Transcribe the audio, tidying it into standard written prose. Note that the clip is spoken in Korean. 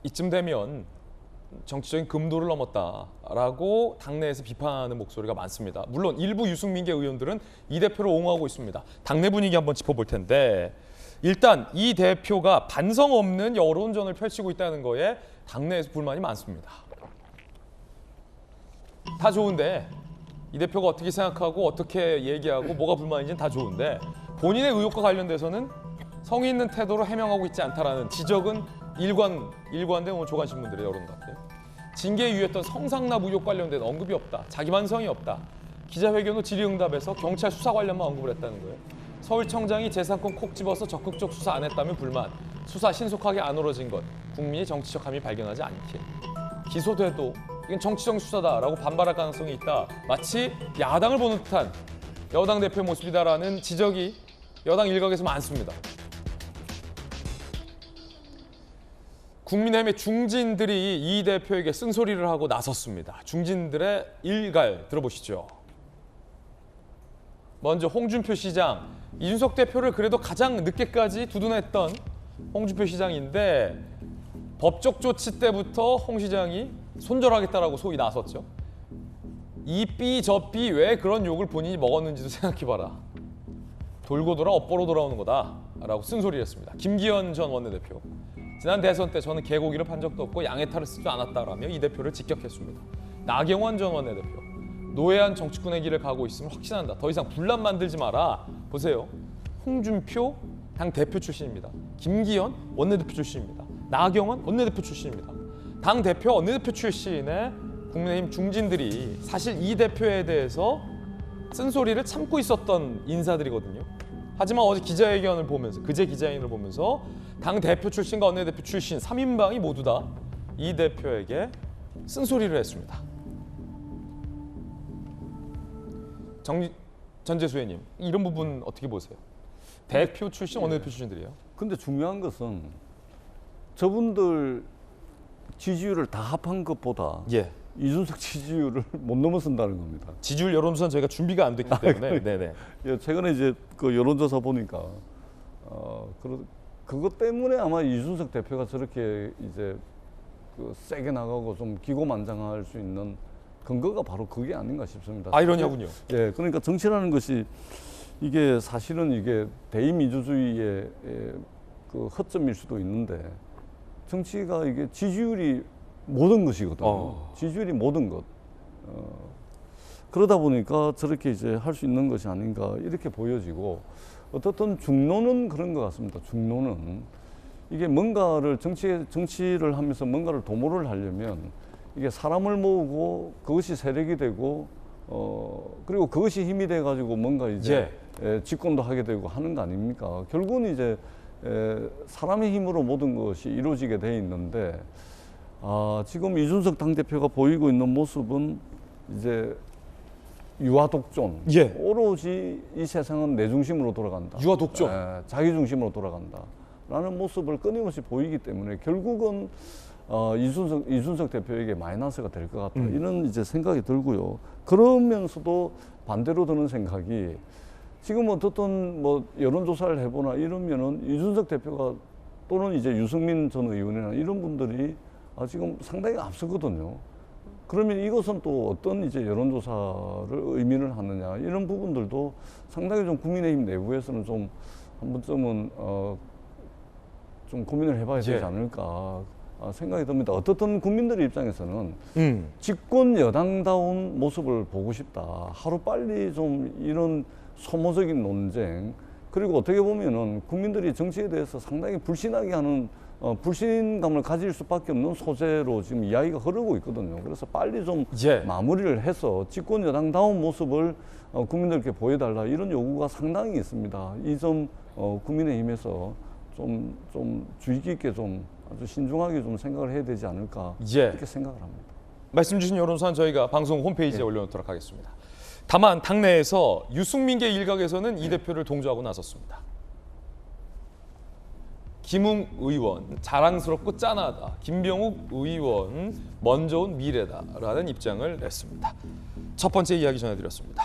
이쯤 되면 정치적인 금도를 넘었다라고 당내에서 비판하는 목소리가 많습니다. 물론 일부 유승민계 의원들은 이 대표를 옹호하고 있습니다. 당내 분위기 한번 짚어볼 텐데 일단 이 대표가 반성 없는 여론전을 펼치고 있다는 거에 당내에서 불만이 많습니다. 다 좋은데 이 대표가 어떻게 생각하고 어떻게 얘기하고 뭐가 불만인지는 다 좋은데 본인의 의혹과 관련돼서는 성의 있는 태도로 해명하고 있지 않다라는 지적은 일관된 오늘 조간신문들의 여론 같아요. 징계에 유했던 성상납 의혹 관련된 언급이 없다. 자기 반성이 없다. 기자회견 후 질의응답에서 경찰 수사 관련만 언급을 했다는 거예요. 서울청장이 재산권 콕 집어서 적극적 수사 안 했다면 불만. 수사 신속하게 안 이루어진 것. 국민이 정치적 함의 발견하지 않게. 기소돼도 이건 정치적 수사다라고 반발할 가능성이 있다. 마치 야당을 보는 듯한 여당 대표의 모습이다라는 지적이 여당 일각에서 많습니다. 국민의힘의 중진들이 이 대표에게 쓴소리를 하고 나섰습니다. 중진들의 일갈 들어보시죠. 먼저 홍준표 시장, 이준석 대표를 그래도 가장 늦게까지 두둔했던 홍준표 시장인데 법적 조치 때부터 홍 시장이 손절하겠다라고 소위 나섰죠. 이 삐 저 삐 왜 그런 욕을 본인이 먹었는지도 생각해봐라. 돌고 돌아 업보로 돌아오는 거다라고 쓴소리를 했습니다. 김기현 전 원내대표. 지난 대선 때 저는 개고기를 판 적도 없고 양해탈을 쓰지 않았다라며 이 대표를 직격했습니다. 나경원 전 원내대표. 노회한 정치꾼의 길을 가고 있음을 확신한다. 더 이상 분란 만들지 마라. 보세요. 홍준표 당 대표 출신입니다. 김기현 원내대표 출신입니다. 나경원 원내대표 출신입니다. 당 대표 원내대표 출신의 국민의힘 중진들이 사실 이 대표에 대해서 쓴소리를 참고 있었던 인사들이거든요. 하지만 어제 기자회견을 보면서 그제 기자회견을 보면서 당 대표 출신과 원내대표 출신 3인방이 모두 다 이 대표에게 쓴소리를 했습니다. 전재수 의원님, 이런 부분 어떻게 보세요? 대표 출신, 원내대표 출신들이요. 근데 중요한 것은 저분들 지지율을 다 합한 것보다 이준석 지지율을 못 넘어선다는 겁니다. 지지율 여론조사는 저희가 준비가 안 됐기 때문에. 네네. 예, 최근에 이제 그 여론조사 보니까 그것 때문에 아마 이준석 대표가 저렇게 이제 그 세게 나가고 좀 기고만장할 수 있는 근거가 바로 그게 아닌가 싶습니다. 아이러니하군요. 예, 그러니까 정치라는 것이 이게 사실은 이게 대의민주주의의 그 허점일 수도 있는데 정치가 이게 지지율이 모든 것이거든요. 지지율이 모든 것. 그러다 보니까 저렇게 이제 할 수 있는 것이 아닌가 이렇게 보여지고 어떻든 중론은 그런 것 같습니다. 중론은 이게 뭔가를 정치를 하면서 뭔가를 도모를 하려면 이게 사람을 모으고 그것이 세력이 되고 그리고 그것이 힘이 돼 가지고 뭔가 이제 집권도 하게 되고 하는 거 아닙니까? 결국은 이제 사람의 힘으로 모든 것이 이루어지게 돼 있는데 지금 이준석 당대표가 보이고 있는 모습은 이제 유아 독존. 오로지 이 세상은 내 중심으로 돌아간다. 유아 독존. 자기 중심으로 돌아간다. 라는 모습을 끊임없이 보이기 때문에 결국은 이준석 대표에게 마이너스가 될 것 같다. 이런 이제 생각이 들고요. 그러면서도 반대로 드는 생각이 지금 어떻든 뭐 여론조사를 해보나 이러면은 이준석 대표가 또는 이제 유승민 전 의원이나 이런 분들이 지금 상당히 앞서거든요. 그러면 이것은 또 어떤 이제 여론조사를 의미를 하느냐 이런 부분들도 상당히 좀 국민의힘 내부에서는 좀 한 번쯤은 좀 고민을 해봐야 되지 않을까 생각이 듭니다. 어떻든 국민들의 입장에서는 집권 여당다운 모습을 보고 싶다. 하루빨리 좀 이런 소모적인 논쟁 그리고 어떻게 보면은 국민들이 정치에 대해서 상당히 불신하게 하는 불신감을 가질 수밖에 없는 소재로 지금 이야기가 흐르고 있거든요. 그래서 빨리 좀 마무리를 해서 집권 여당다운 모습을 국민들께 보여달라 이런 요구가 상당히 있습니다. 이 점 국민의힘에서 좀 주의 깊게 좀 아주 신중하게 좀 생각을 해야 되지 않을까 이렇게 생각을 합니다. 말씀 주신 여론조사는 저희가 방송 홈페이지에 올려놓도록 하겠습니다. 다만 당내에서 유승민계 일각에서는 이 대표를 동조하고 나섰습니다. 김웅 의원 자랑스럽고 짠하다. 김병욱 의원 먼저 온 미래다라는 입장을 냈습니다. 첫 번째 이야기 전해드렸습니다.